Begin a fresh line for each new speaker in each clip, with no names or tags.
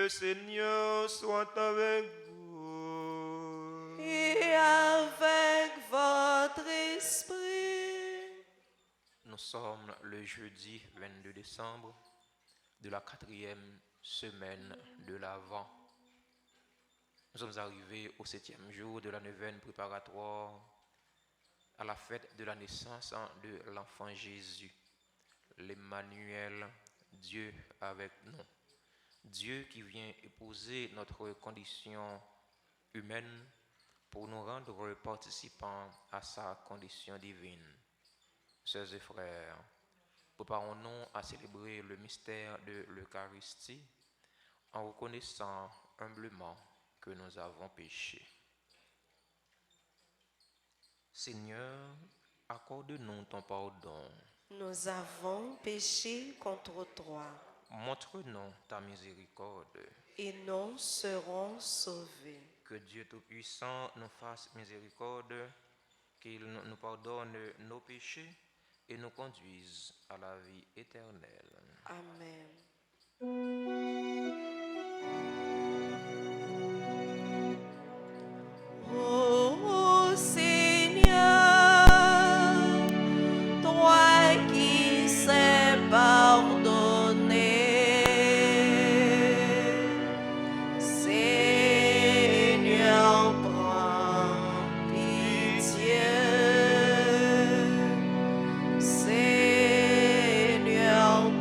Le Seigneur soit avec vous.
Et avec votre esprit.
Nous sommes le jeudi 22 décembre de la 4e semaine de l'Avent. Nous sommes arrivés au 7e jour de la neuvaine préparatoire à la fête de la naissance de l'enfant Jésus, l'Emmanuel, Dieu avec nous. Dieu qui vient épouser notre condition humaine pour nous rendre participants à sa condition divine. Sœurs et frères, préparons-nous à célébrer le mystère de l'Eucharistie en reconnaissant humblement que nous avons péché. Seigneur, accorde-nous ton pardon.
Nous avons péché contre toi.
Montre-nous ta miséricorde.
Et nous serons sauvés.
Que Dieu Tout-Puissant nous fasse miséricorde, qu'il nous pardonne nos péchés et nous conduise à la vie éternelle.
Amen. Ô Seigneur, toi qui sais pardonner, Seigneur, prends pitié. Seigneur,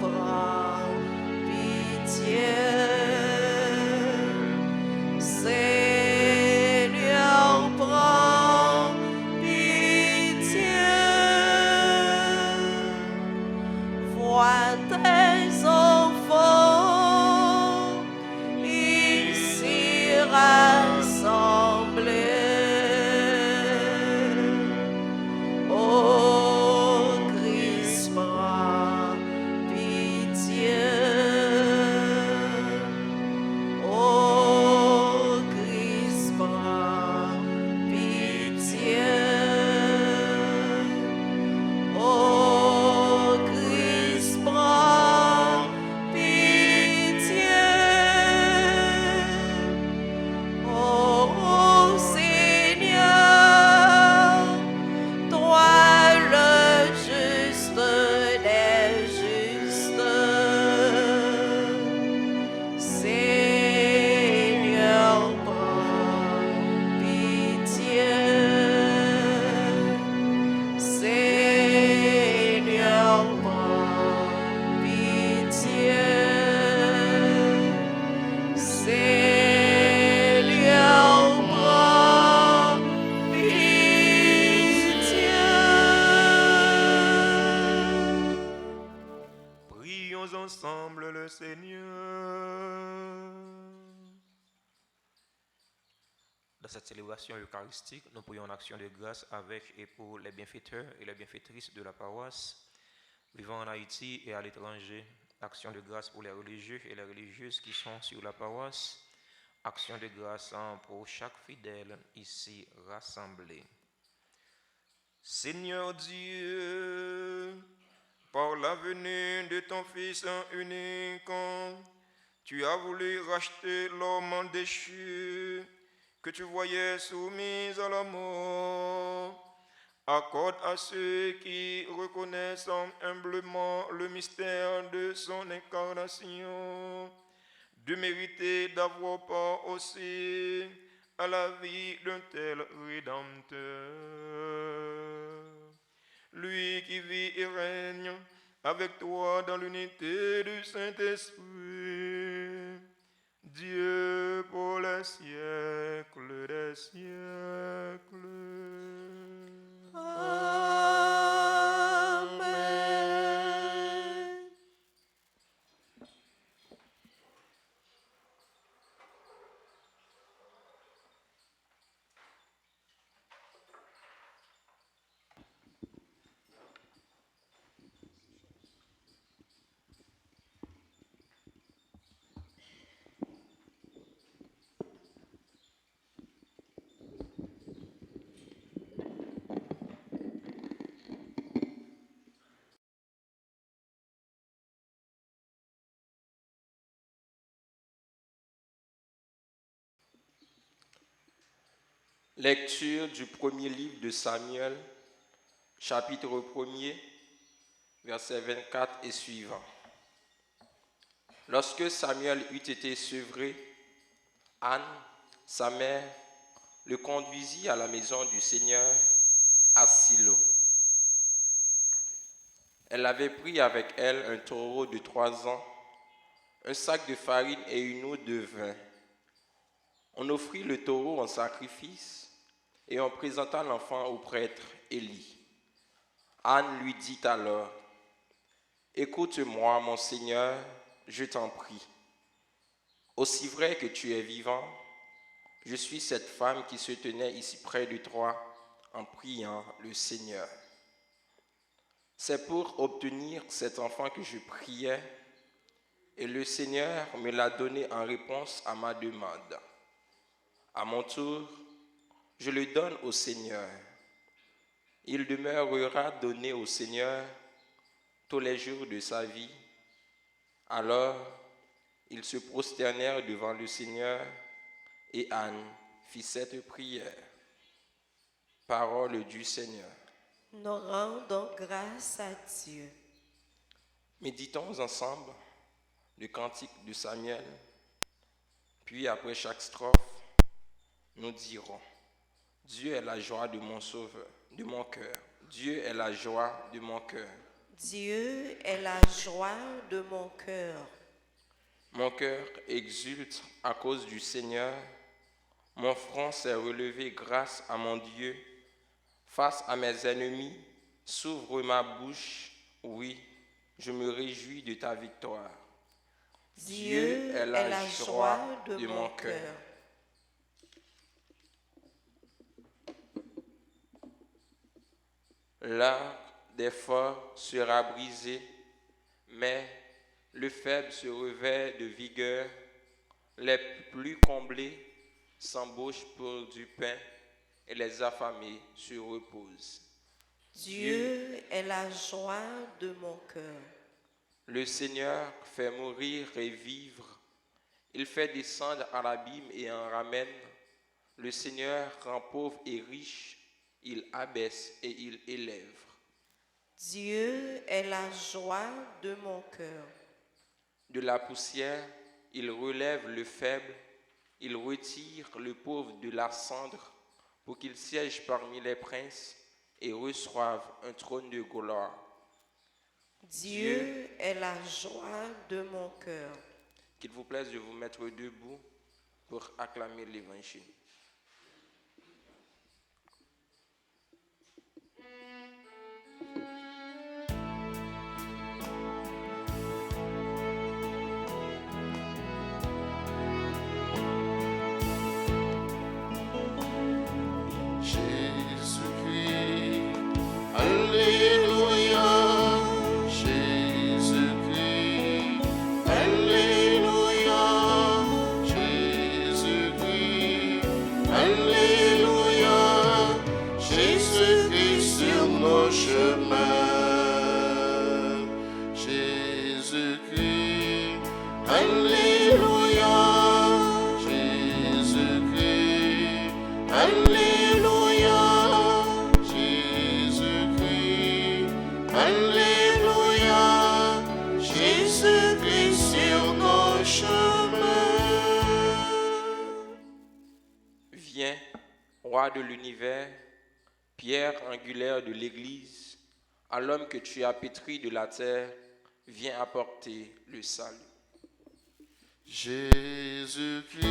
prends pitié. Seigneur, prends pitié. Vois tes enfants ici rassemblés. Ô Christ, prends pitié. Ô Christ, prends pitié. Ô Christ, prends pitié. Ô Seigneur, toi le juste des justes, Seigneur, prends pitié. Seigneur, prends pitié. Seigneur, prends pitié.
Prions ensemble le Seigneur.
Dans cette célébration eucharistique, nous prions en action de grâce avec et pour les bienfaiteurs et les bienfaitrices de la paroisse, vivant en Haïti et à l'étranger. Action de grâce pour les religieux et les religieuses qui sont sur la paroisse. Action de grâce pour chaque fidèle ici rassemblé.
Seigneur Dieu, par la venue de ton Fils unique, tu as voulu racheter l'homme déchu que tu voyais soumis à la mort. Accorde à ceux qui reconnaissent humblement le mystère de son incarnation de mériter d'avoir part aussi à la vie d'un tel Rédempteur. Lui qui vit et règne avec toi dans l'unité du Saint-Esprit, Dieu pour les siècles des siècles.
Amen.
Lecture du premier livre de Samuel, chapitre 1er, versets 24 et suivants. Lorsque Samuel eut été sevré, Anne, sa mère, le conduisit à la maison du Seigneur à Silo. Elle avait pris avec elle un taureau de 3 ans, un sac de farine et une eau de vin. On offrit le taureau en sacrifice et on présenta l'enfant au prêtre Élie. Anne lui dit alors, « Écoute-moi, mon Seigneur, je t'en prie. Aussi vrai que tu es vivant, je suis cette femme qui se tenait ici près de toi en priant le Seigneur. C'est pour obtenir cet enfant que je priais, et le Seigneur me l'a donné en réponse à ma demande. À mon tour, je le donne au Seigneur. Il demeurera donné au Seigneur tous les jours de sa vie. » Alors, ils se prosternèrent devant le Seigneur, et Anne fit cette prière. Parole du Seigneur.
Nous rendons grâce à Dieu.
Méditons ensemble le cantique de Samuel, puis après chaque strophe, nous dirons, Dieu est la joie de mon sauveur, de mon cœur. Dieu est la joie de mon cœur.
Dieu est la joie de mon cœur.
Mon cœur exulte à cause du Seigneur. Mon front s'est relevé grâce à mon Dieu. Face à mes ennemis, s'ouvre ma bouche. Oui, je me réjouis de ta victoire.
Dieu est la joie de mon cœur.
L'arc des forts sera brisé, mais le faible se revêt de vigueur. Les plus comblés s'embauchent pour du pain et les affamés se reposent.
Dieu est la joie de mon cœur.
Le Seigneur fait mourir et vivre. Il fait descendre à l'abîme et en ramène. Le Seigneur rend pauvre et riche. Il abaisse et il élève.
Dieu est la joie de mon cœur.
De la poussière, il relève le faible. Il retire le pauvre de la cendre pour qu'il siège parmi les princes et reçoive un trône de gloire.
Dieu est la joie de mon cœur.
Qu'il vous plaise de vous mettre debout pour acclamer l'Évangile. Viens, roi de l'univers, pierre angulaire de l'Église, à l'homme que tu as pétri de la terre, viens apporter le salut.
Jésus-Christ,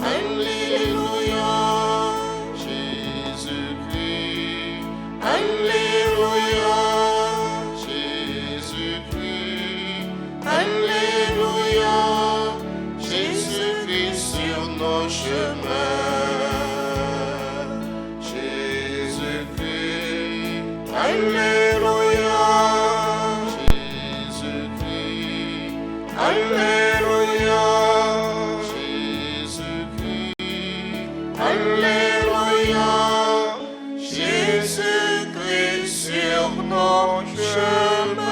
Alléluia, Jésus-Christ, Alléluia, Jésus-Christ, Alléluia, Jésus-Christ sur nos chemins, Jésus-Christ, Alléluia, Jésus-Christ, Alléluia, Jésus-Christ, Alléluia, Jésus-Christ sur nos chemins.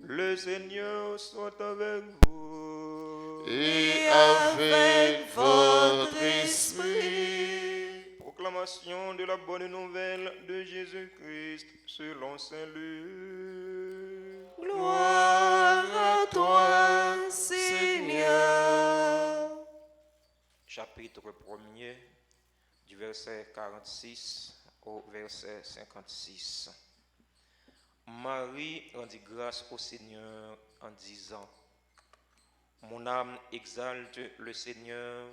Le Seigneur soit avec vous.
et avec votre esprit.
Proclamation de la bonne nouvelle de Jésus-Christ selon Saint Luc.
Gloire à toi, Seigneur.
Chapitre 1er, du verset 46 au verset 56. Marie rendit grâce au Seigneur en disant: Mon âme exalte le Seigneur,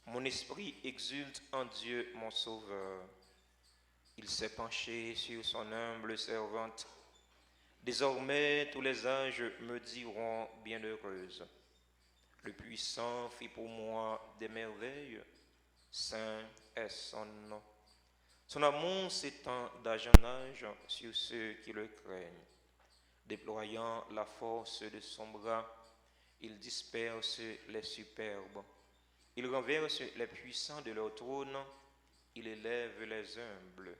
mon esprit exulte en Dieu mon Sauveur. Il s'est penché sur son humble servante. Désormais tous les âges me diront bienheureuse. Le Puissant fit pour moi des merveilles, saint est son nom. Son amour s'étend d'âge en âge sur ceux qui le craignent. Déployant la force de son bras, il disperse les superbes. Il renverse les puissants de leur trône, il élève les humbles.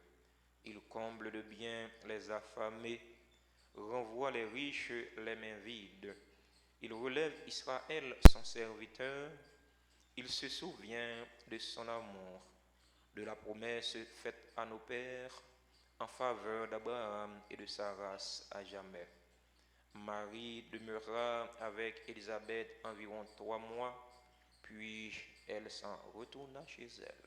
Il comble de bien les affamés, renvoie les riches les mains vides. Il relève Israël, son serviteur. Il se souvient de son amour, de la promesse faite à nos pères en faveur d'Abraham et de sa race à jamais. Marie demeura avec Élisabeth environ 3 mois, puis elle s'en retourna chez elle.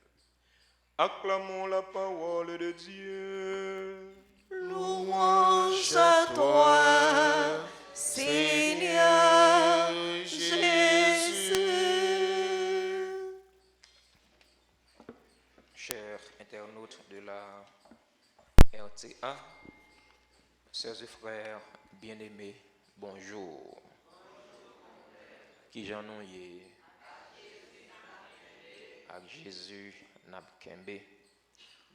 Acclamons la parole de Dieu.
Louange à toi, Seigneur Jésus.
Chers internautes de la RTA, sœurs et frères bien-aimés, bonjour. Qui j'en ai avec Jésus Nabkembe.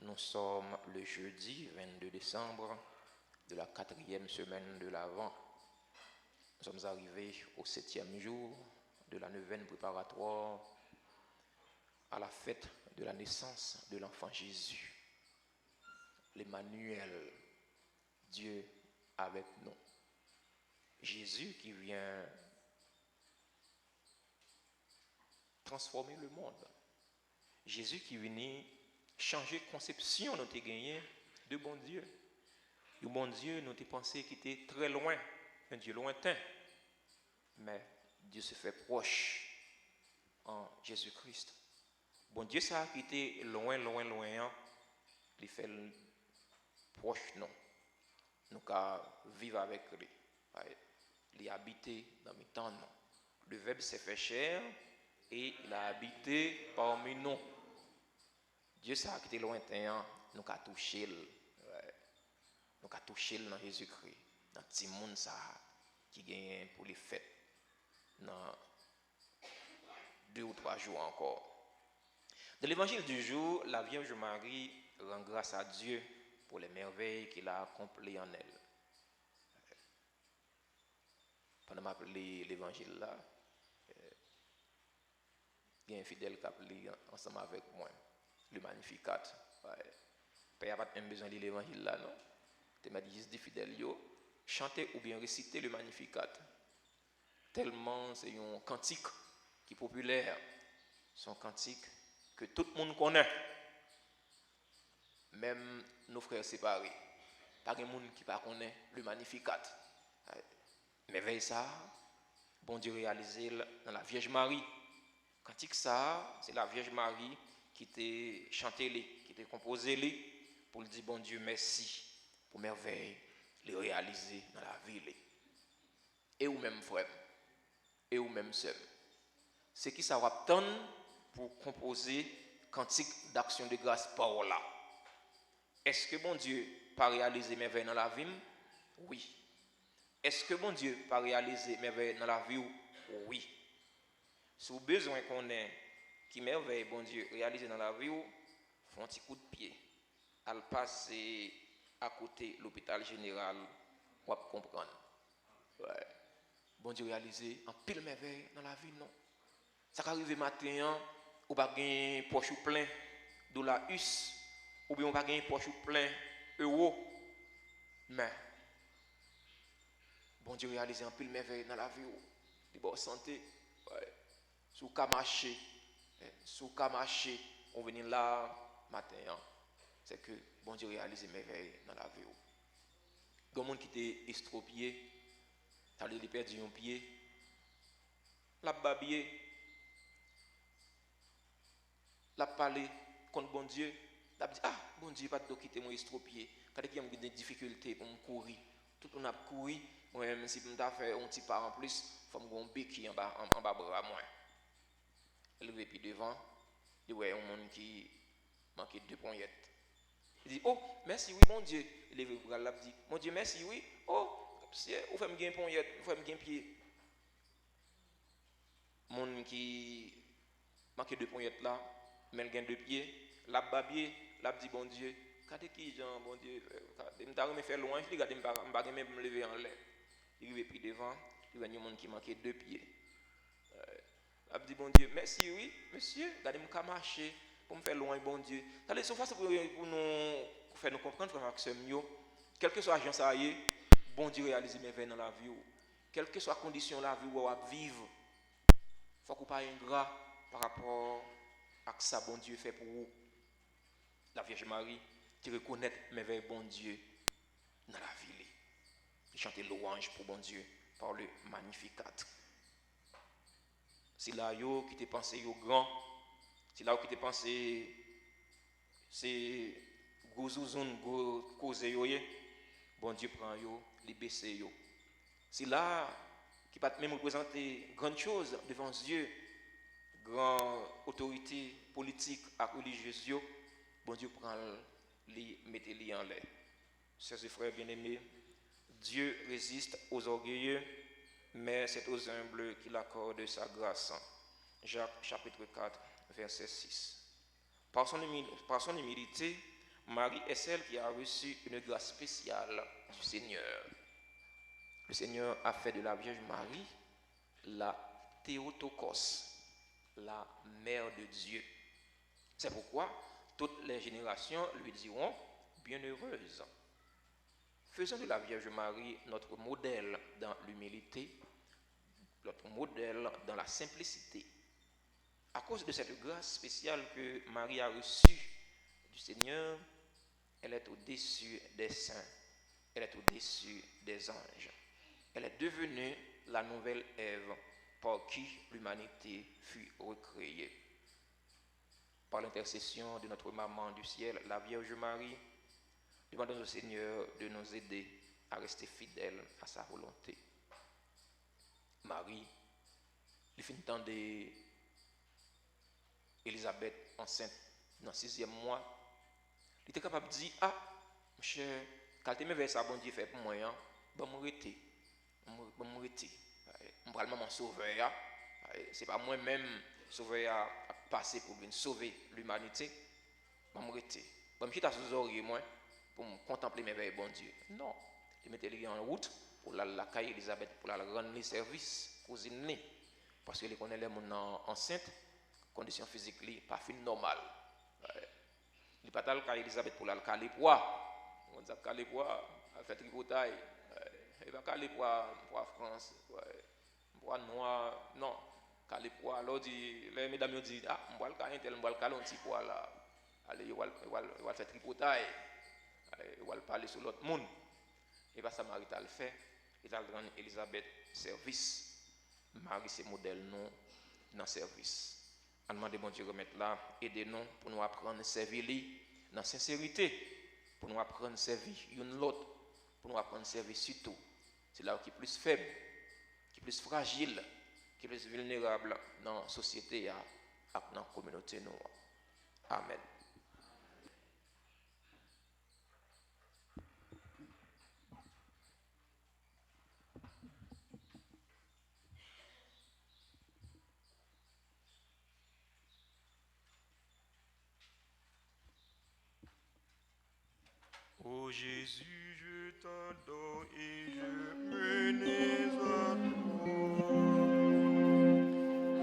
Nous sommes le jeudi 22 décembre de la 4e semaine de l'Avent. Nous sommes arrivés au 7e jour de la neuvaine préparatoire à la fête de la naissance de l'enfant Jésus. L'Emmanuel, Dieu avec nous. Jésus qui vient transformer le monde. Jésus qui vient changer conception nous gagné de bon Dieu. Le bon Dieu nous pensé qu'il était très loin, un Dieu lointain. Mais Dieu se fait proche en Jésus-Christ. Bon Dieu ça qui était loin, il fait proche nous. Nous qu'à vivre avec lui. Il a habité dans mes temps. Le Verbe s'est fait chair et il a habité parmi nous. Dieu ça qui était lointain, nous qu'à toucher nous qu'à toucher dans Jésus-Christ, dans petit monde ça qui gagne pour les fêtes dans 2 ou 3 jours encore. Dans l'évangile du jour, la Vierge Marie rend grâce à Dieu pour les merveilles qu'il a accomplies en elle. Pendant que je lis l'évangile là, il y a un fidèle qui a lu ensemble avec moi le Magnificat. Il n'y a pas besoin de lire l'évangile là, non? Tu m'as dit juste des fidèles, chanter ou bien réciter le Magnificat. Tellement c'est un cantique qui est populaire. C'est un cantique que tout le monde connaît. Même nos frères séparés. Pas de monde qui ne connaît le Magnificat. Mais veille ça, bon Dieu réalisé dans la Vierge Marie. Cantique ça, c'est la Vierge Marie qui t'a chanté, qui t'a composé pour lui dire bon Dieu merci pour merveille, les réaliser dans la vie. Et ou même frère, et ou même sœur. C'est qui ça va attendre pour composer cantique d'action de grâce par là. Est-ce que bon Dieu pas réaliser merveille dans la vie? Oui. Est-ce que bon Dieu pas réaliser merveille dans la vie? Oui. Si vous avez besoin qu'on ait qui merveille bon Dieu réaliser dans la vie, font un petit coup de pied. Elle passe à côté de l'hôpital général, on va comprendre. Ouais. Bon Dieu réaliser en pile merveille dans la vie, non. Ça peut arriver matin, ou pas gagner poche plein $, ou bien on pas gagner poche plein €. Mais bon Dieu réaliser en pile merveille dans la vie, de bonne santé, Ouais. Sous qu'à marcher, on vient là matin, hein. C'est que bon Dieu réalise merveilles dans la vie. Il y a des gens qui étaient estropiés, ils perdu un pied, la babillé, la parlé contre bon Dieu, la dit ah bon Dieu pas de quitter mon estropié, quand il y a des difficultés pour me courir, tout on a couru, moi même si je fait un petit pas en plus, faut me gon béquille en bas bras moi. Elle veut puis devant, il y a un monde qui manquait 2 poignettes. Il dit oh merci oui mon Dieu, il lève le bras là dit mon Dieu merci oui, oh vous faites me gain poignette, vous faites me gain pied. Monde qui manquait 2 poignettes là, mais gain 2 pieds, la babier, la dit bon Dieu, regardez qui Jean bon Dieu, me t'a me faire loin, regardez me pas même me lever en l'air. Il arrive puis devant, il y a un monde qui manquait 2 pieds. La dit bon Dieu, merci oui, monsieur, regardez me marcher pour me faire loin bon Dieu. Allez sauf ça pour nous faire nous comprendre frère Maxime, quel que soit agent ça y est, bon Dieu réalise mes veilles dans la vie. Quelle que soit la condition de la vie où on va vivre, il faut qu'on pas ingrat par rapport à ce que ça bon Dieu fait pour vous. La Vierge Marie qui reconnaît mes veilles bon Dieu dans la vie. Qui chante louange pour bon Dieu par le Magnificat. C'est là qui te pensé grand, c'est là qui te pensé c'est gozouzoun cause bon Dieu prend yo, li baisse yo. C'est là qui peut même représenter grande chose devant Dieu, grande autorité politique et religieuse yo, bon Dieu prend li mette li en l'air. Chers et frères bien-aimés, Dieu résiste aux orgueilleux, mais c'est aux humbles qu'il accorde sa grâce. Jacques chapitre 4, verset 6. Par son humilité, Marie est celle qui a reçu une grâce spéciale du Seigneur. Le Seigneur a fait de la Vierge Marie la Théotokos, la mère de Dieu. C'est pourquoi toutes les générations lui diront bienheureuse. Faisons de la Vierge Marie notre modèle dans l'humilité, notre modèle dans la simplicité. À cause de cette grâce spéciale que Marie a reçue du Seigneur, elle est au-dessus des saints, elle est au-dessus des anges. Elle est devenue la nouvelle Ève par qui l'humanité fut recréée. Par l'intercession de notre maman du ciel, la Vierge Marie, demandons au Seigneur de nous aider à rester fidèles à sa volonté. Marie, il finit temps d'Élisabeth enceinte dans le 6e mois. Il était capable de dire ah, mon cher, quand tu me vers ça, bon Dieu fait pour moi, hein, bon m'arrêter. Je vais maman sauver. Ce n'est pas moi-même sauver à passer pour venir sauver l'humanité. Je vais m'arrêter. Je vais me quitter sous oreilles moi pour me contempler mes veilles, bon Dieu. Non. Je mettais les en route pour la caille Elisabeth, pour la rendre les services, cousine. Parce que les connaît les gens enceintes, condition physique li pas fin normal. Il pas tal caille Elisabeth pour la caler poids. On dit caler poids, elle fait tripotaille. Il va caler poids France, poids noir. Non, caler poids. Alors dit les mesdames disent ah, on va le caler tel, on va le caler un petit poids là. Allez, il va faire tripotaille. Il va parler sur l'autre monde. Et va Marie t'a le fait. Il a rendre Elisabeth service. Marie c'est modèle non dans service. On demande bon Dieu remettre là, aidez-nous pour nous apprendre à servir lui dans sincérité, pour nous apprendre à servir une l'autre, pour nous apprendre à servir surtout. C'est là qui est plus faible, qui est plus fragile, qui est plus vulnérable dans la société et dans la communauté. Amen.
Ô Jésus, je t'adore et je m'unis à toi.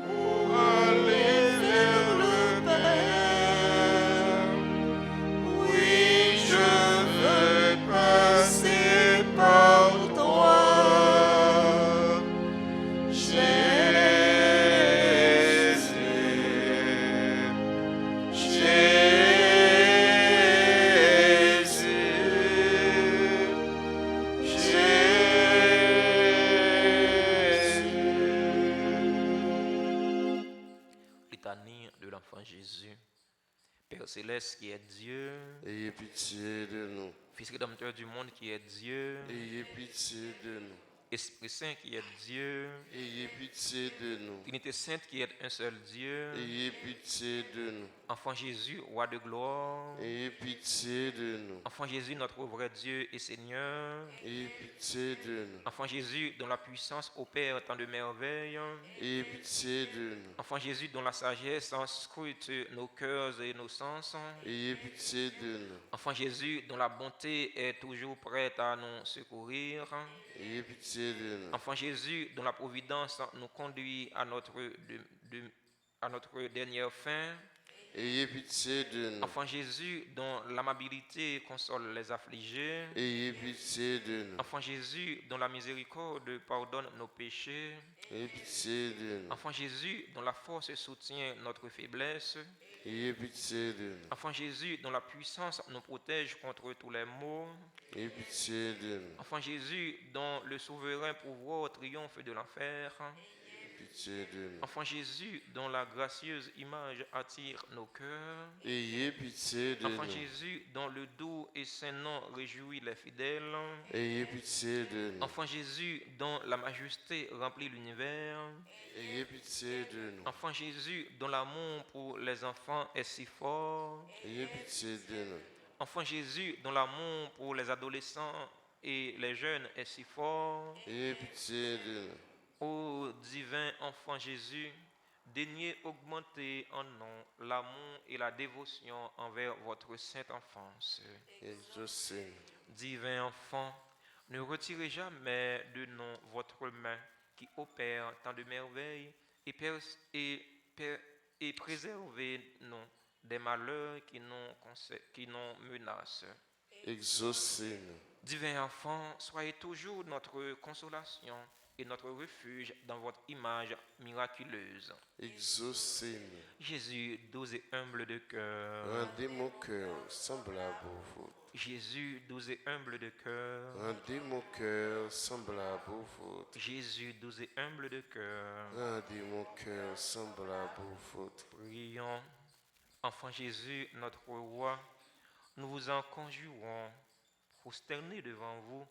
Pour aller vers le Père, oui, je veux passer par toi. Jésus.
Jésus. Père céleste qui est Dieu,
ayez pitié de nous.
Fils rédempteur du monde qui est Dieu,
Ayez pitié de nous.
Esprit Saint qui est Dieu,
Ayez pitié de nous.
Trinité Sainte qui est un seul Dieu,
Ayez pitié de nous.
Enfant Jésus, Roi de gloire,
Ayez pitié de nous.
Enfant Jésus, notre vrai Dieu et Seigneur,
Ayez pitié de nous.
Enfant Jésus, dont la puissance opère tant de merveilles,
Ayez pitié de nous.
Enfant Jésus, dont la sagesse scrute nos cœurs et nos sens,
Ayez pitié de nous.
Enfant Jésus, dont la bonté est toujours prête à nous secourir,
Ayez pitié de nous.
Enfant Jésus, dont la providence nous conduit à notre dernière fin,
Ayez pitié de nous.
Enfant Jésus, dont l'amabilité console les affligés,
Ayez pitié de nous.
Enfant Jésus, dont la miséricorde pardonne nos péchés,
Ayez pitié de nous.
Enfant Jésus, dont la force soutient notre faiblesse,
Ayez pitié de nous.
Enfant Jésus, dont la puissance nous protège contre tous les maux,
Ayez pitié de nous.
Enfant Jésus, dont le souverain pouvoir triomphe de l'enfer,
Ayez pitié de nous.
Enfant Jésus, dont la gracieuse image attire nos cœurs,
Ayez pitié de
Enfant
nous.
Jésus, dont le doux et saint nom réjouit les fidèles,
Ayez pitié de nous.
Enfant Jésus, dont la majesté remplit l'univers,
Ayez pitié de nous.
Enfant Jésus, dont l'amour pour les enfants est si fort,
Ayez pitié de nous.
Enfant Jésus, dont l'amour pour les adolescents et les jeunes est si fort,
Ayez pitié de nous.
ô divin enfant Jésus, daignez augmenter en nous l'amour et la dévotion envers votre sainte enfance.
Exaucez-nous.
Divin enfant, ne retirez jamais de nous votre main qui opère tant de merveilles et préservez-nous des malheurs qui nous menacent.
Exaucez-nous.
Divin enfant, soyez toujours notre consolation et notre refuge dans votre image miraculeuse.
Exaucez-nous.
Jésus, doux et humble de cœur.
Rendez mon cœur semblable au vôtre.
Jésus, doux et humble de cœur.
Rendez mon cœur semblable au vôtre.
Jésus, doux et humble de cœur.
Rendez mon cœur semblable au vôtre.
Prions. Enfant Jésus, notre roi, nous vous en conjurons, prosternés devant vous,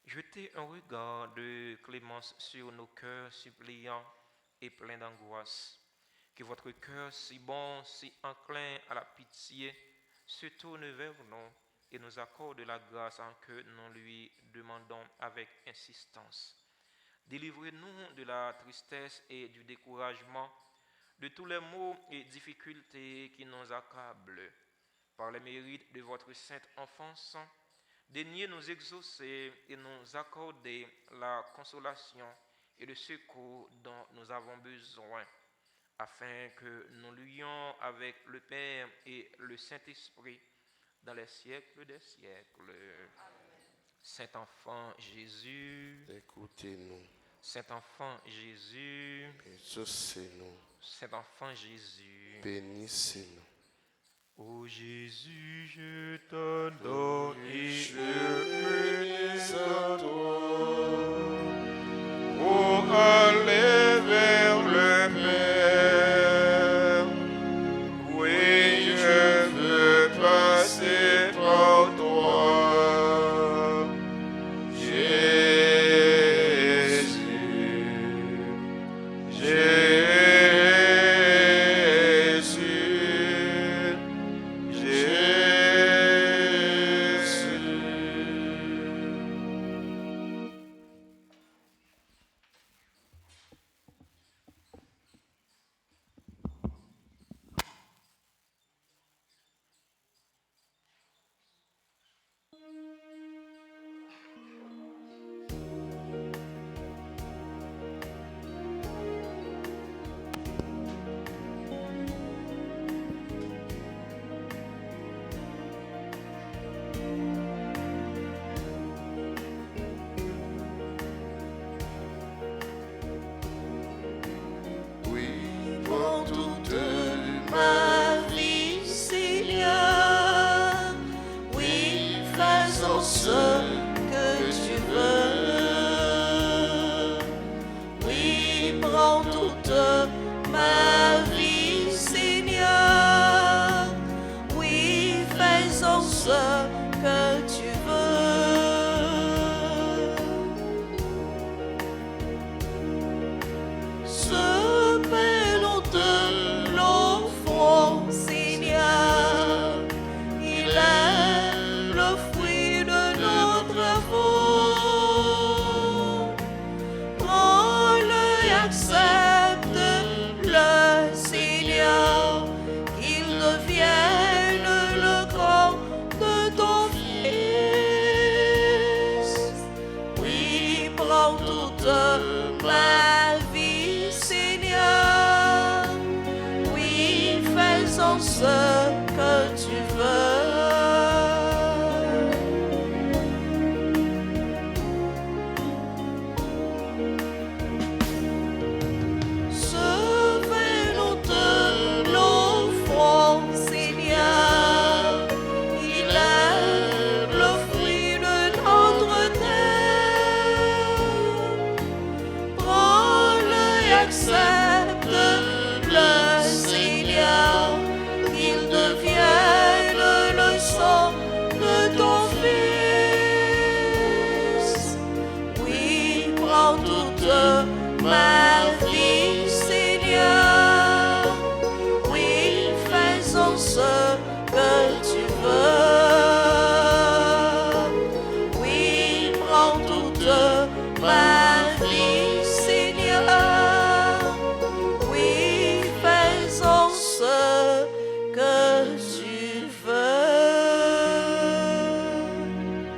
jetez un regard de clémence sur nos cœurs suppliants et pleins d'angoisse. Que votre cœur si bon, si enclin à la pitié, se tourne vers nous et nous accorde la grâce en que nous lui demandons avec insistance. Délivrez-nous de la tristesse et du découragement, de tous les maux et difficultés qui nous accablent. Par les mérites de votre sainte enfance, daignez nous exaucer et nous accorder la consolation et le secours dont nous avons besoin, afin que nous l'unions avec le Père et le Saint-Esprit dans les siècles des siècles. Saint enfant Jésus,
Écoutez-nous.
Saint enfant Jésus,
Exaucez-nous.
Saint enfant Jésus.
Bénissez-nous.
Ô Jésus, je t'adore et
Je
je
m'unis à toi.
Pour aller vers le Père, oui, je veux passer par toi, Jésus, Jésus, Jésus.
accepte le Seigneur, qu'il devienne le corps de ton Fils. Oui, prends toute ma vie, Seigneur. Oui, fais-en ce que tu veux. Souviens-nous de l'offrande, Seigneur. Il est le fruit de notre terre. Prends-le et accepte-le, Seigneur, qu'il devienne le sang de ton Fils. Oui, prends toute ma vie, Seigneur. Oui, fais-en ce que tu veux. Oui, prends toute ma vie, Seigneur. Oui, fais-en ce que tu veux.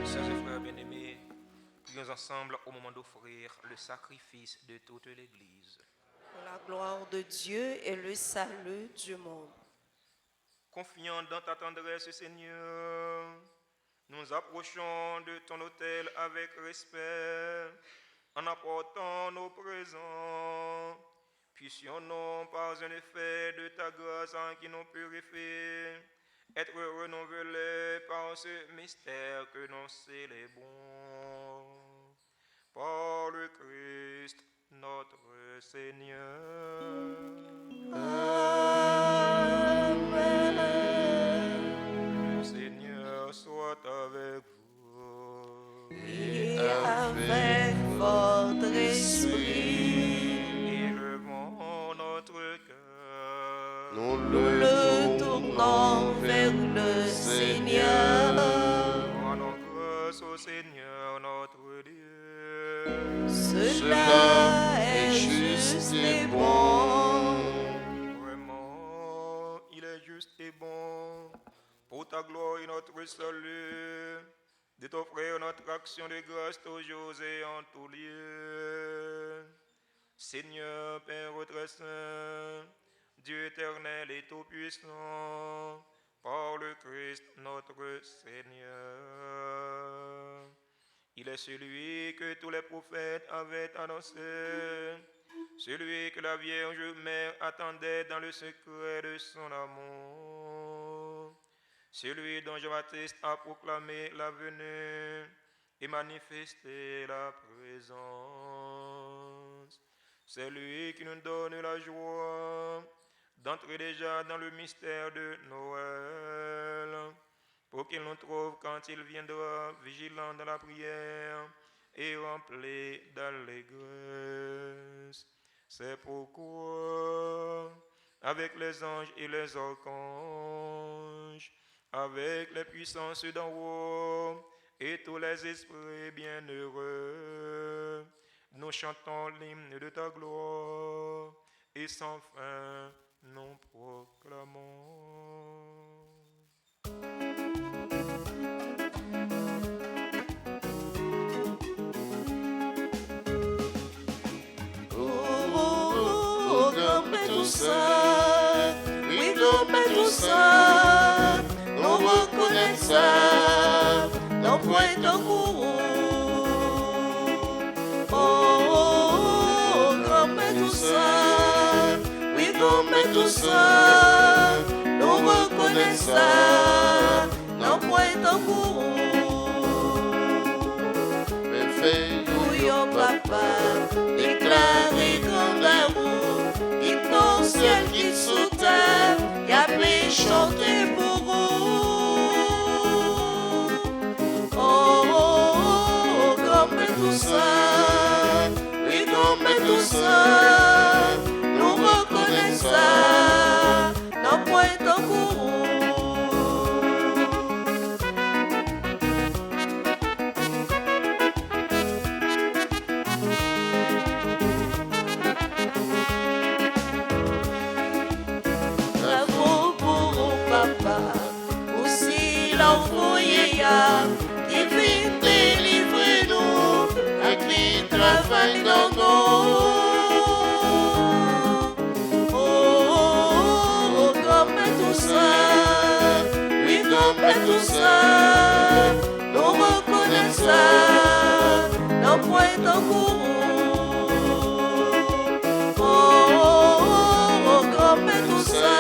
Sœurs et frères bien-aimés, prions ensemble au moment d'offrir le sacrifice de toute l'Église.
Pour la gloire de Dieu et le salut du monde.
Confiant dans ta tendresse, Seigneur, nous approchons de ton autel avec respect, en apportant nos présents. Puissions-nous, par un effet de ta grâce en qui nous purifie, être renouvelés par ce mystère que nous célébrons. Par le Christ, notre Seigneur. Le Seigneur soit avec vous.
Et avec votre esprit,
Élevons notre cœur.
Nous
le tournons vers le Seigneur.
Rendons grâce au Seigneur notre Dieu.
Cela est juste et bon.
Vraiment, il est juste et bon, pour ta gloire et notre salut, de t'offrir notre action de grâce toujours et en tout lieu. Seigneur, Père très saint, Dieu éternel et tout-puissant, par le Christ notre Seigneur. Il est celui que tous les prophètes avaient annoncé, celui que la Vierge Mère attendait dans le secret de son amour, celui dont Jean-Baptiste a proclamé la venue et manifesté la présence. C'est lui qui nous donne la joie d'entrer déjà dans le mystère de Noël, pour qu'il nous trouve quand il viendra vigilant dans la prière et rempli d'allégresse. C'est pourquoi, avec les anges et les archanges, avec les puissances d'en haut et tous les esprits bienheureux, nous chantons l'hymne de ta gloire et sans fin nous proclamons.
Tout ça, oui, comme tout ça, nous reconnaissons ça, non point de courroux. Oh, comme tout ça, oui, comme tout ça, nous reconnaissons ça, non point de courroux.
mais fais
Bouillon papa, déclaré comme l'amour. Ciel qui sous terre, y a pu chanter pour vous. Oh, oh, oh, comme tout ça, oui, comme tout ça, nous reconnaissons ça, non point de courroux. ça, nous reconnaissons ça, non point en courant. Oh, oh, oh, grand-père tout ça,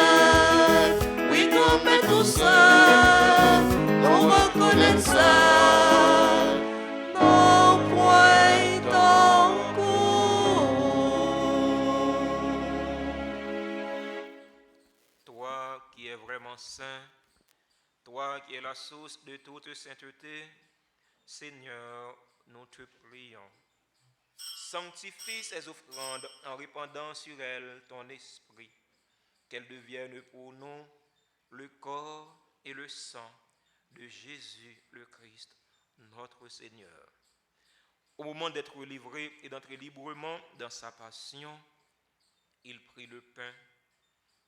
oui, grand-père tout ça, nous reconnaissons ça, non point en courant.
Toi qui es vraiment saint, toi qui es la source de toute sainteté, Seigneur, nous te prions. Sanctifie ces offrandes en répandant sur elles ton esprit, qu'elles deviennent pour nous le corps et le sang de Jésus le Christ, notre Seigneur. Au moment d'être livré et d'entrer librement dans sa passion, il prit le pain,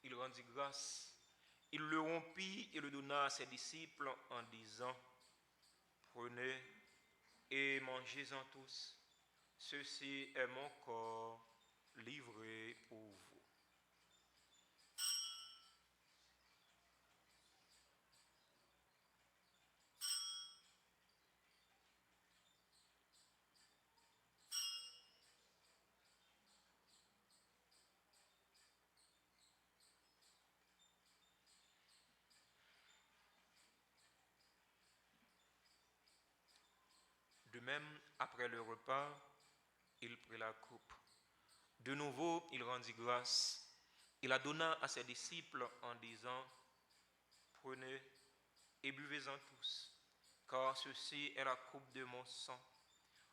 il rendit grâce, il le rompit et le donna à ses disciples en disant, prenez et mangez-en tous, ceci est mon corps livré pour vous. De même, après le repas, il prit la coupe. De nouveau, il rendit grâce. Il la donna à ses disciples en disant, prenez et buvez-en tous, car ceci est la coupe de mon sang,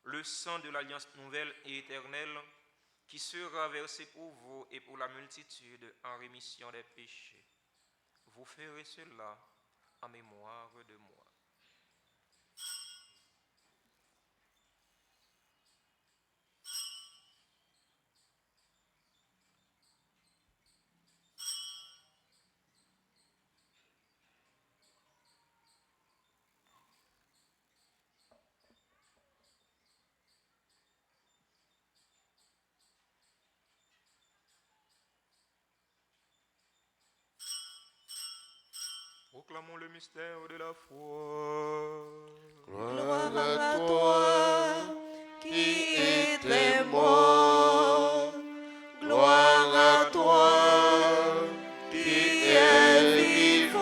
le sang de l'alliance nouvelle et éternelle, qui sera versé pour vous et pour la multitude en rémission des péchés. Vous ferez cela en mémoire de moi. Proclamons le mystère de la foi.
Gloire à toi qui étais mort. Gloire à toi qui es vivant.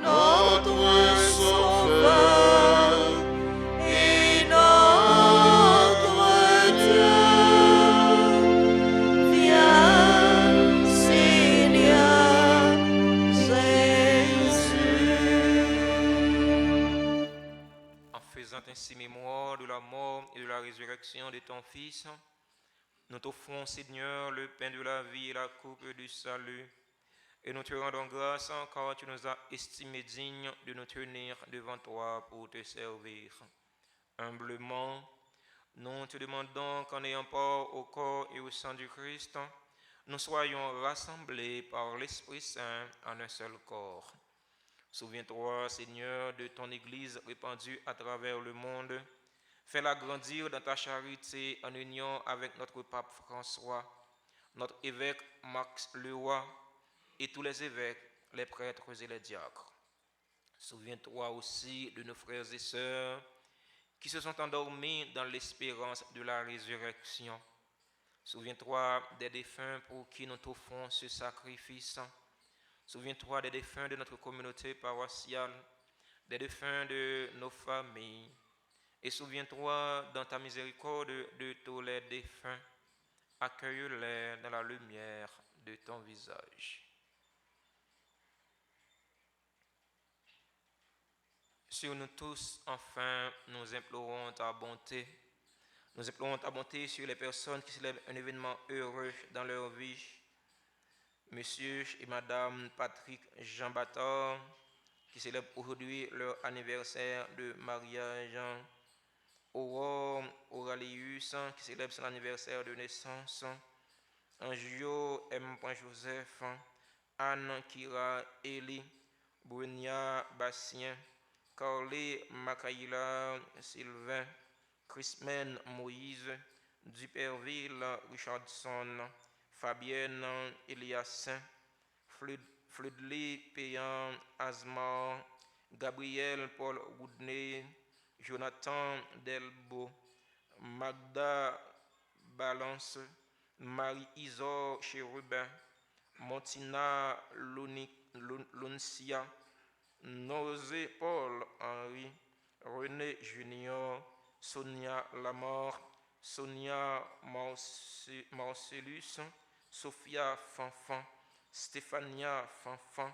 Notre Sauveur et notre Dieu. Viens, Seigneur Jésus.
En faisant ainsi mémoire de la mort et de la résurrection de ton Fils, nous t'offrons, Seigneur, le pain de la vie et la coupe du salut, et nous te rendons grâce car tu nous as estimés dignes de nous tenir devant toi pour te servir. Humblement, nous te demandons qu'en ayant part au corps et au sang du Christ, nous soyons rassemblés par l'Esprit Saint en un seul corps. Souviens-toi, Seigneur, de ton Église répandue à travers le monde. Fais-la grandir dans ta charité en union avec notre pape François, notre évêque Max Leroy et tous les évêques, les prêtres et les diacres. Souviens-toi aussi de nos frères et sœurs qui se sont endormis dans l'espérance de la résurrection. Souviens-toi des défunts pour qui nous t'offrons ce sacrifice. Souviens-toi des défunts de notre communauté paroissiale, des défunts de nos familles. Et souviens-toi dans ta miséricorde de tous les défunts. Accueille-les dans la lumière de ton visage. Sur nous tous, enfin, nous implorons ta bonté. Nous implorons ta bonté sur les personnes qui célèbrent un événement heureux dans leur vie. Monsieur et Madame Patrick Jean Bâtard, qui célèbrent aujourd'hui leur anniversaire de mariage. Aurore Aurelius, qui célèbre son anniversaire de naissance. Angio M. Joseph, Anne Kira Eli, Brunia Bastien, Carly Macaïla Sylvain, Christine Moïse, Duperville Richardson, Fabienne Eliassin, Fludley Payan Asmar, Gabriel Paul Woodney, Jonathan Delbo, Magda Balance, Marie-Isor Chérubin, Montina Luncia, Nosé Paul Henry, René Junior, Sonia Lamort, Sonia Marcellus, Sophia Fanfan, Stéphania Fanfan,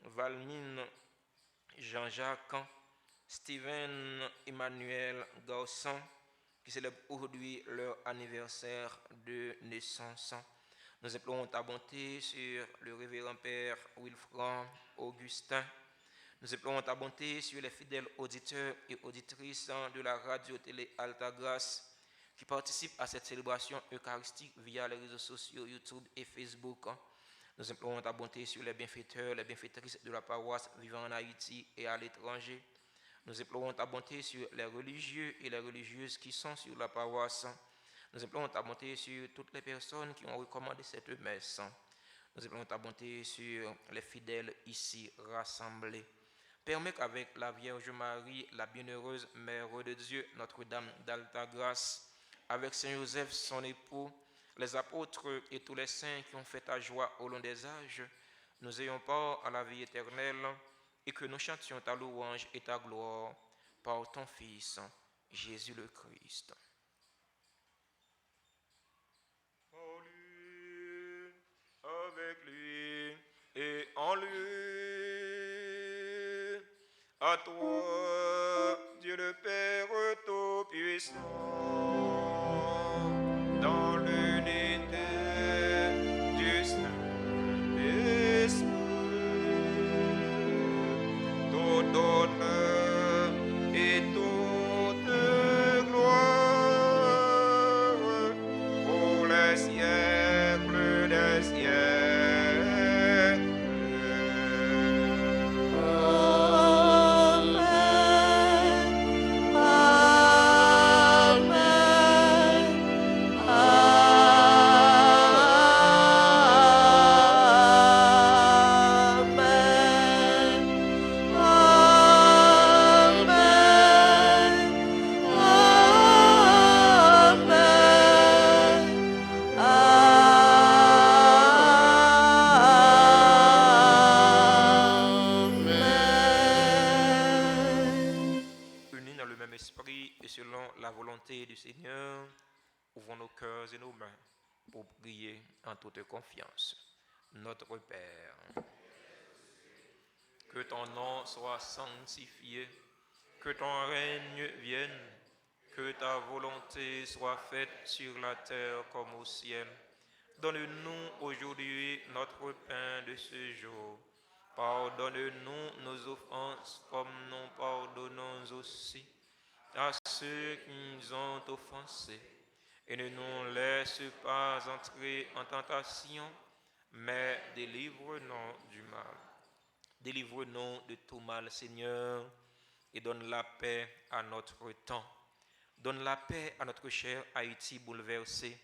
Valmine Jean-Jacques, Steven Emmanuel Garçon, qui célèbrent aujourd'hui leur anniversaire de naissance. Nous implorons ta bonté sur le révérend Père Wilfran Augustin. Nous implorons ta bonté sur les fidèles auditeurs et auditrices de la radio-télé Alta Grace qui participent à cette célébration eucharistique via les réseaux sociaux YouTube et Facebook. Nous implorons ta bonté sur les bienfaiteurs, les bienfaitrices de la paroisse vivant en Haïti et à l'étranger. Nous implorons ta bonté sur les religieux et les religieuses qui sont sur la paroisse. Nous implorons ta bonté sur toutes les personnes qui ont recommandé cette messe. Nous implorons ta bonté sur les fidèles ici rassemblés. Permets qu'avec la Vierge Marie, la bienheureuse Mère de Dieu, Notre-Dame d'Alta Grace, avec Saint Joseph, son époux, les apôtres et tous les saints qui ont fait ta joie au long des âges, nous ayons part à la vie éternelle et que nous chantions ta louange et ta gloire par ton Fils, Jésus le Christ.
En lui, avec lui et en lui, à toi, Dieu le Père Tout-Puissant, dans l'unité du Saint-Esprit, tout honneur et toute gloire pour les siècles des siècles.
Seigneur, ouvrons nos cœurs et nos mains pour prier en toute confiance. Notre Père, que ton nom soit sanctifié, que ton règne vienne, que ta volonté soit faite sur la terre comme au ciel. Donne-nous aujourd'hui notre pain de ce jour. Pardonne-nous nos offenses comme nous pardonnons aussi à ceux qui nous ont offensés, et ne nous laisse pas entrer en tentation, mais délivre-nous du mal. Délivre-nous de tout mal, Seigneur, et donne la paix à notre temps. Donne la paix à notre cher Haïti bouleversé.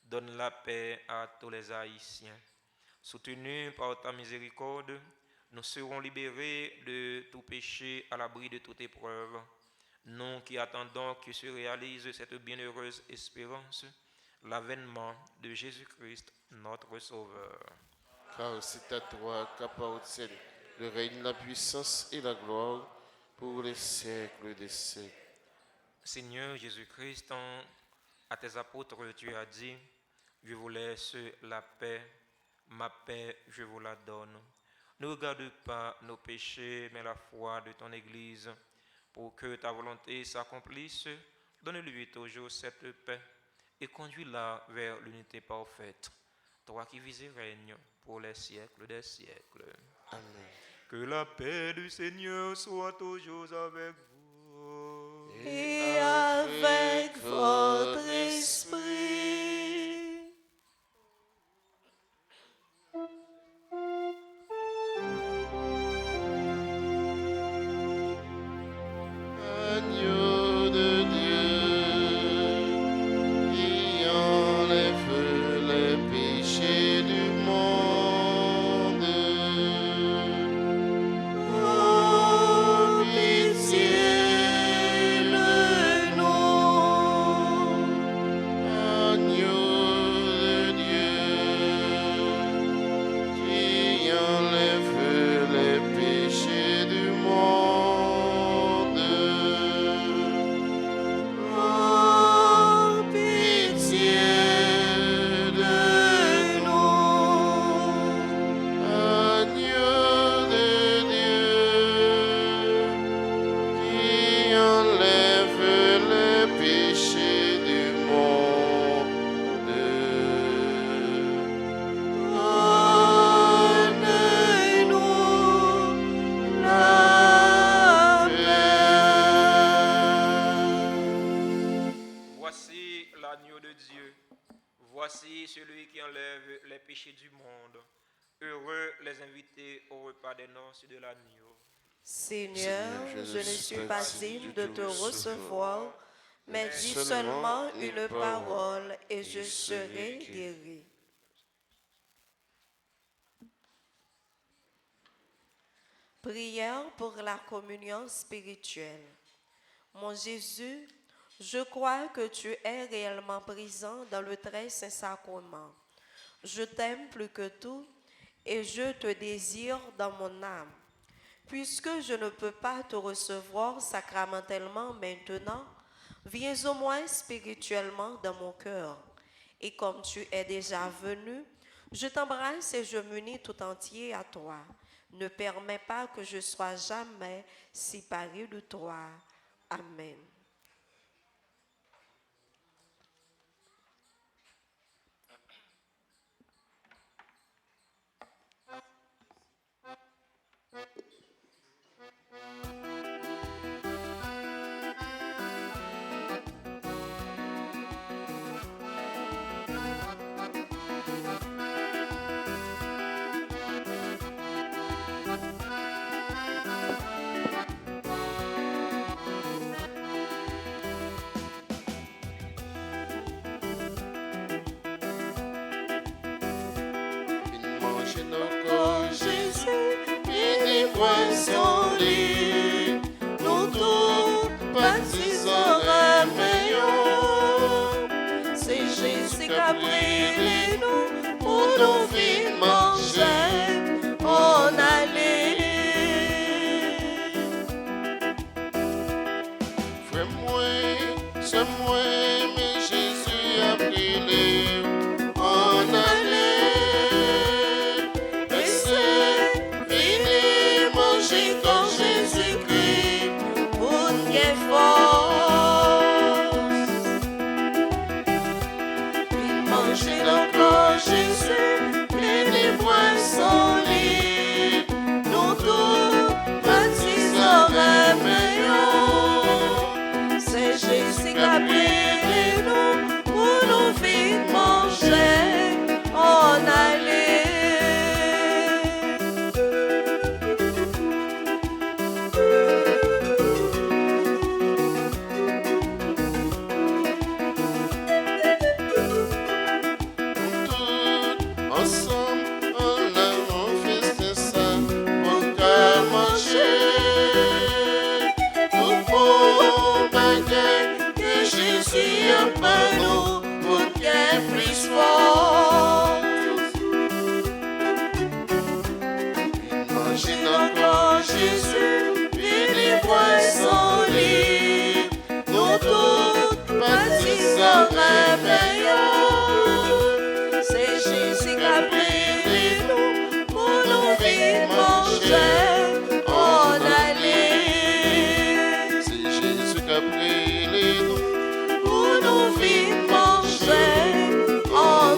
Donne la paix à tous les Haïtiens. Soutenus par ta miséricorde, nous serons libérés de tout péché à l'abri de toute épreuve. Nous qui attendons que se réalise cette bienheureuse espérance, l'avènement de Jésus-Christ, notre Sauveur.
Car c'est à toi qu'appartiennent le règne, la puissance et la gloire pour les siècles des siècles.
Seigneur Jésus-Christ, à tes apôtres, tu as dit, je vous laisse la paix, ma paix, je vous la donne. Ne regarde pas nos péchés, mais la foi de ton Église. Pour que ta volonté s'accomplisse, donne-lui toujours cette paix et conduis-la vers l'unité parfaite. Toi qui vis et règnes pour les siècles des siècles.
Amen.
Que la paix du Seigneur soit toujours avec vous.
Et avec votre esprit.
Agneau de Dieu, qui enlève les péchés du monde,
Voici celui qui enlève les péchés du monde. Heureux les invités au repas des noces de l'agneau.
Seigneur, je ne suis pas digne de te recevoir, mais dis seulement une parole et je serai guéri. Prière pour la communion spirituelle. Mon Jésus, je crois que tu es réellement présent dans le très saint sacrement. Je t'aime plus que tout et je te désire dans mon âme. Puisque je ne peux pas te recevoir sacramentellement maintenant, viens au moins spirituellement dans mon cœur. Et comme tu es déjà venu, je t'embrasse et je m'unis tout entier à toi. Ne permets pas que je sois jamais séparé de toi. Amen.
Son lit, nous tous baptisons meilleur.
C'est Jésus qui a pris nous pour nous vivre manger. On allait.
Frère moi, c'est moi, mais Jésus a pris les. On allait.
Quand Jésus-Christ, pour qu'il force. Il mangeait encore Jésus, plein des poissons libres. Nous tous, baptisons meilleur. C'est Jésus qui a pris nous, pour nous vivre manger. On allait. Jésus, puis les poissons libres, nous tous baptisons meilleur. C'est Jésus qui a pris nous pour nous vivre manger. On allait.
C'est Jésus qui a pris nous
pour nous vivre manger. On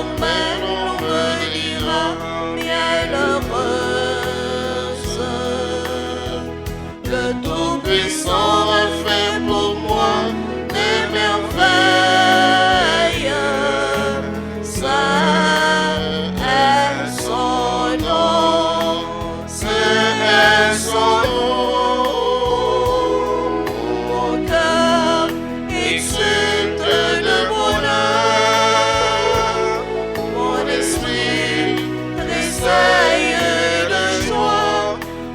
désormais l'on me dira bienheureuse. Le Tout-Puissant a fait pour moi des merveilles. Saint est son nom, Saint est son nom. Mon cœur exulte de bonheur, mon esprit tressaille de joie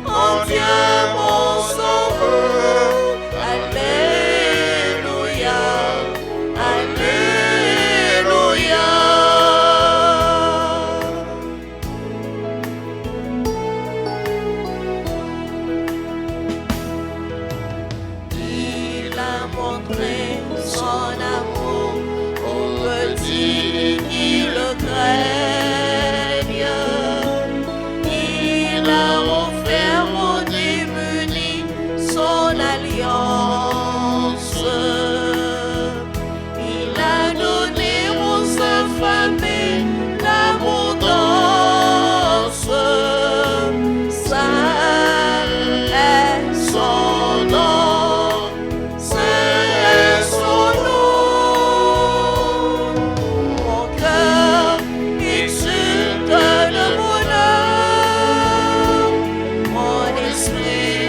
en Dieu mon sauveur. Alléluia, Alléluia. Il a montré son amour aux petits qui le craignent. Il a offert aux démunis son alliance. Il a donné aux affamés l'abondance. Saint est son nom, Saint est son nom. Mon cœur exulte de bonheur, mon esprit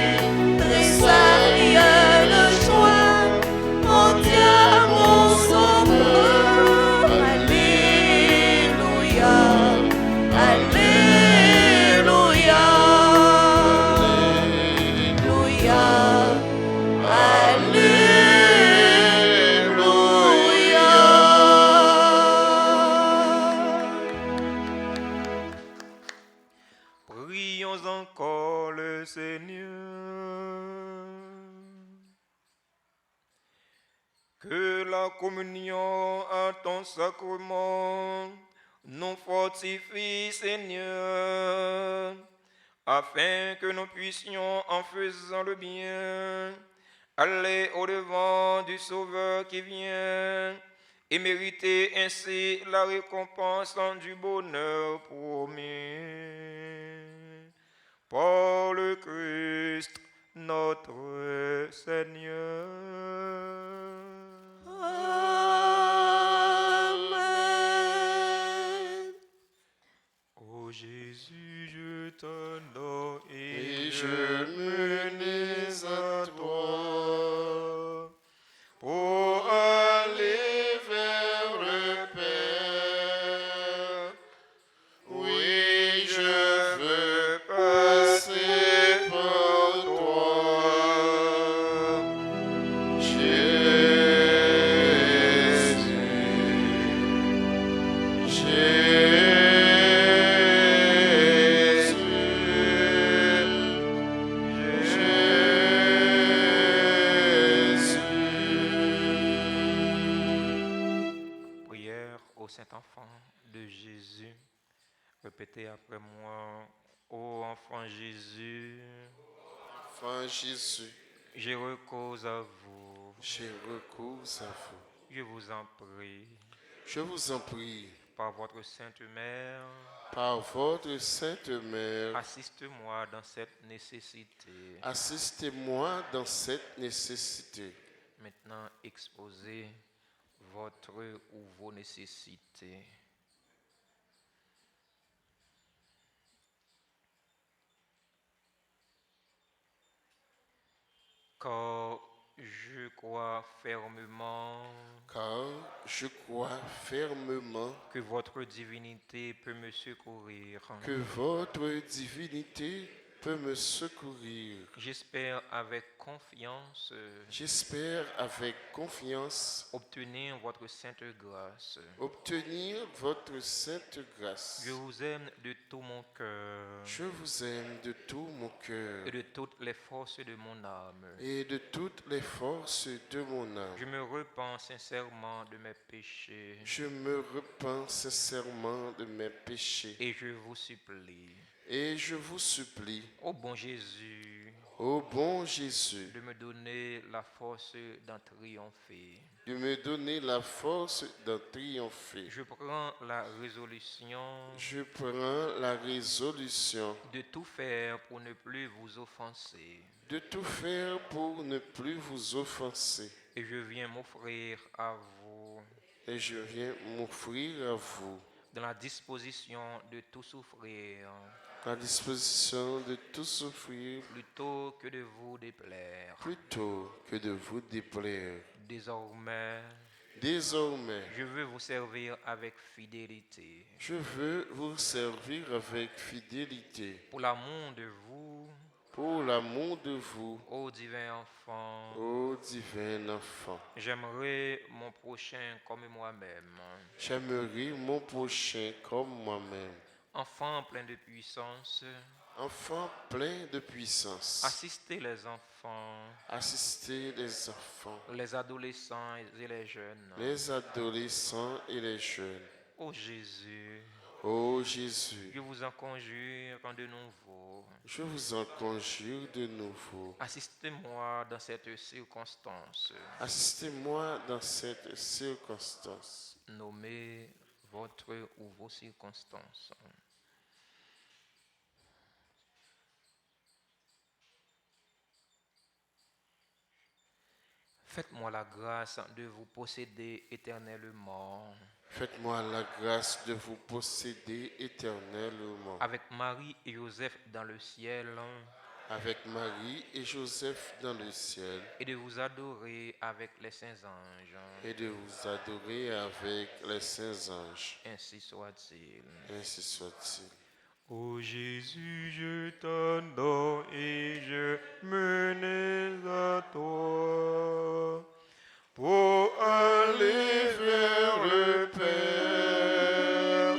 tressaille de joie en Dieu mon sauveur. Alléluia, Alléluia, Alléluia, Alléluia.
Prions encore le Seigneur. Que la communion à ton sacrement nous fortifie, Seigneur, afin que nous puissions, en faisant le bien, aller au-devant du Sauveur qui vient et mériter ainsi la récompense du bonheur promis. Par le Christ notre Seigneur.
Amen.
Ô Jésus, je t'adore
Et je m'unis à toi pour aller vers le Père. Oui, je veux passer par toi.
Prière au Saint-Enfant de Jésus. Répétez après moi. Ô enfant Jésus,
Enfant Jésus,
j'ai recours à vous.
j'ai recours à vous.
Je vous en prie,
Je vous en prie,
par votre Sainte Mère,
par votre Sainte Mère,
assiste-moi dans cette nécessité.
assistez-moi dans cette nécessité.
Maintenant, exposez votre ou vos nécessités. Car je crois fermement
Car je crois fermement
que votre divinité peut me secourir.
que votre divinité peut me secourir.
J'espère avec confiance
J'espère avec confiance
obtenir votre sainte grâce.
obtenir votre sainte grâce.
Je vous aime de tout mon cœur
Je vous aime de tout mon cœur
et de toutes les forces de mon âme.
et de toutes les forces de mon âme.
Je me repens sincèrement de mes péchés
Je me repens sincèrement de mes péchés
et je vous supplie,
et je vous supplie,
ô bon Jésus,
Ô bon Jésus,
de me donner la force d'en triompher.
de me donner la force d'en triompher.
Je prends la résolution
Je prends la résolution
de tout faire pour ne plus vous offenser.
de tout faire pour ne plus vous offenser.
Et je viens m'offrir à vous
Et je viens m'offrir à vous,
dans la disposition de tout souffrir,
à la disposition de tout souffrir,
plutôt que de vous déplaire.
plutôt que de vous déplaire.
Désormais,
Désormais,
je veux vous servir avec fidélité.
je veux vous servir avec fidélité.
Pour l'amour de vous,
Pour l'amour de vous,
ô divin enfant,
ô divin enfant,
j'aimerais mon prochain comme moi-même.
j'aimerais mon prochain comme moi-même.
Enfant plein de puissance,
Enfant plein de puissance,
assistez les enfants,
assistez les enfants,
les adolescents et les jeunes.
les adolescents et les jeunes.
Ô Jésus,
Ô Jésus,
je vous en conjure de nouveau.
je vous en conjure de nouveau.
Assistez-moi dans cette circonstance.
Assistez-moi dans cette circonstance.
Nommez votre ou vos circonstances. Faites-moi la grâce de vous posséder éternellement.
Faites-moi la grâce de vous posséder éternellement.
Avec Marie et Joseph dans le ciel,
Avec Marie et Joseph dans le ciel,
et de vous adorer avec les saints anges.
et de vous adorer avec les saints anges.
Ainsi soit-il.
Ainsi soit-il.
Ô Jésus, je t'adore et je menais à toi pour aller vers le Père.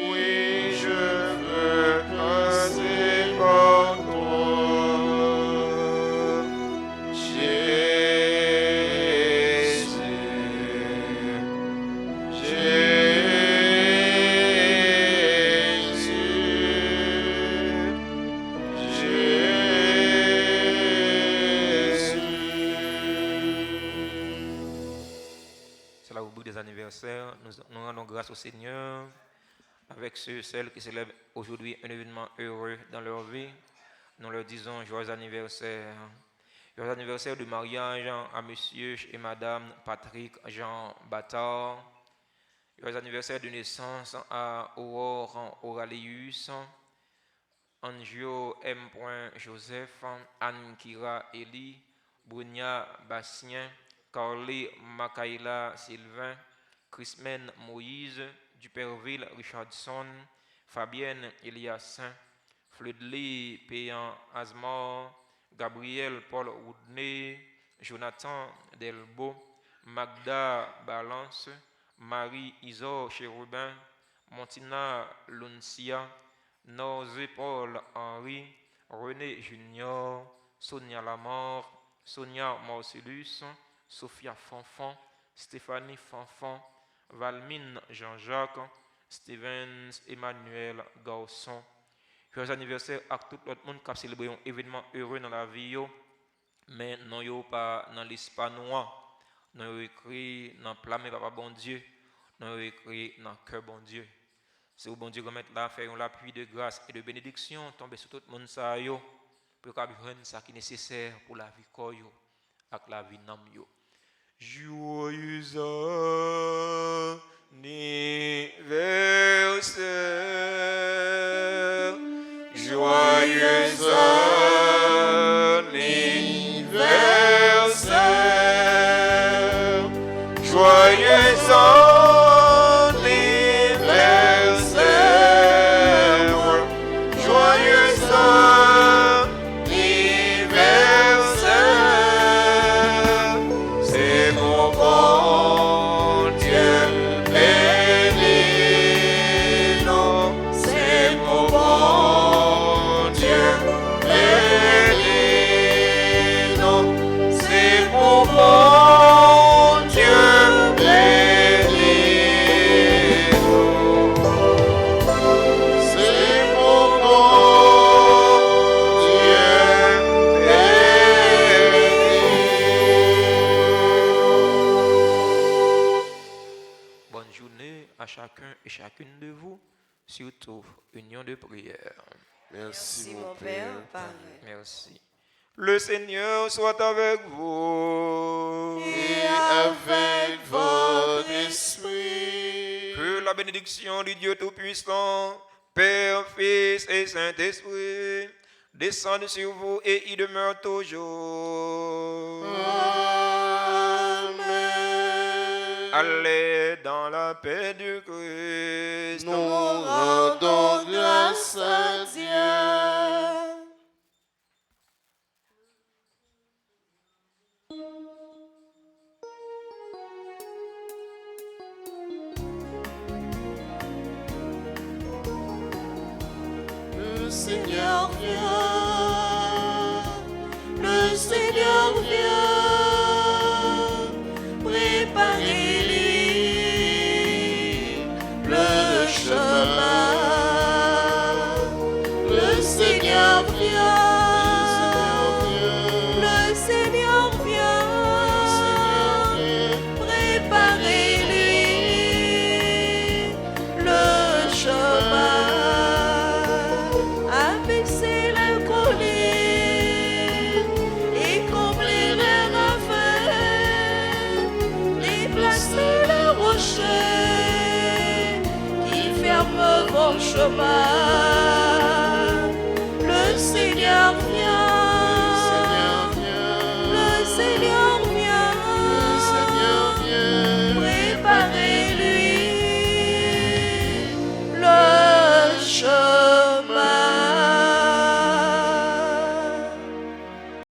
Oui, je veux passer par toi, Jésus.
C'est la rubrique des anniversaires. Nous rendons grâce au Seigneur avec ceux et celles qui célèbrent aujourd'hui un événement heureux dans leur vie. Nous leur disons joyeux anniversaire. Joyeux anniversaire de mariage à monsieur et madame Patrick Jean Battard. Joyeux anniversaire de naissance à Aurore Auralius, Angio M. Joseph, Anne Kira Eli, Brunia Bastien, Carly Makaila Sylvain, Christine Moïse, Duperville Richardson, Fabienne Eliassin, Fludley Péan Asmore, Gabriel Paul Woodney, Jonathan Delbo, Magda Balance, Marie Isor Chérubin, Montina Luncia, Noze Paul Henry, René Junior, Sonia Lamort, Sonia Marcellus, Sophia Fanfan, Stéphanie Fanfan, Valmine Jean-Jacques, Stevens Emmanuel Garçon. Joyeux anniversaire à tout le monde qui a célébré un événement heureux dans la vie, mais non yo pas dans l'espace noir. Nous écrit dans Plamé Papa bon Dieu, nous écrit dans Cœur bon Dieu. C'est au bon Dieu qu'on met là, faire l'appui de grâce et de bénédiction tomber sur tout le monde ça yo, pour qu'on prenne ça qui est nécessaire pour la vie koyo, avec la vie nam yo.
Joyeux anniversaire, joyeux anniversaire, joyeux anniversaire, joyeux anniversaire, c'est mon bon Dieu béni, non.
chacun et chacune de vous, surtout union de prière.
Merci, mon Père.
Parfait.
Merci.
Le Seigneur soit avec vous.
Et avec votre esprit.
Que la bénédiction du Dieu Tout-Puissant, Père, Fils et Saint-Esprit, descende sur vous et y demeure toujours.
Amen.
Allez dans la paix du Christ.
Nous rendons grâce à Dieu. Le Seigneur vient, le Seigneur vient, préparez-lui le chemin. Le Seigneur vient, le Seigneur vient, préparez-lui le chemin. Abaissez les collines et comblez les ravins, déplacez les rochers qui ferment vos chemins. Le Seigneur vient.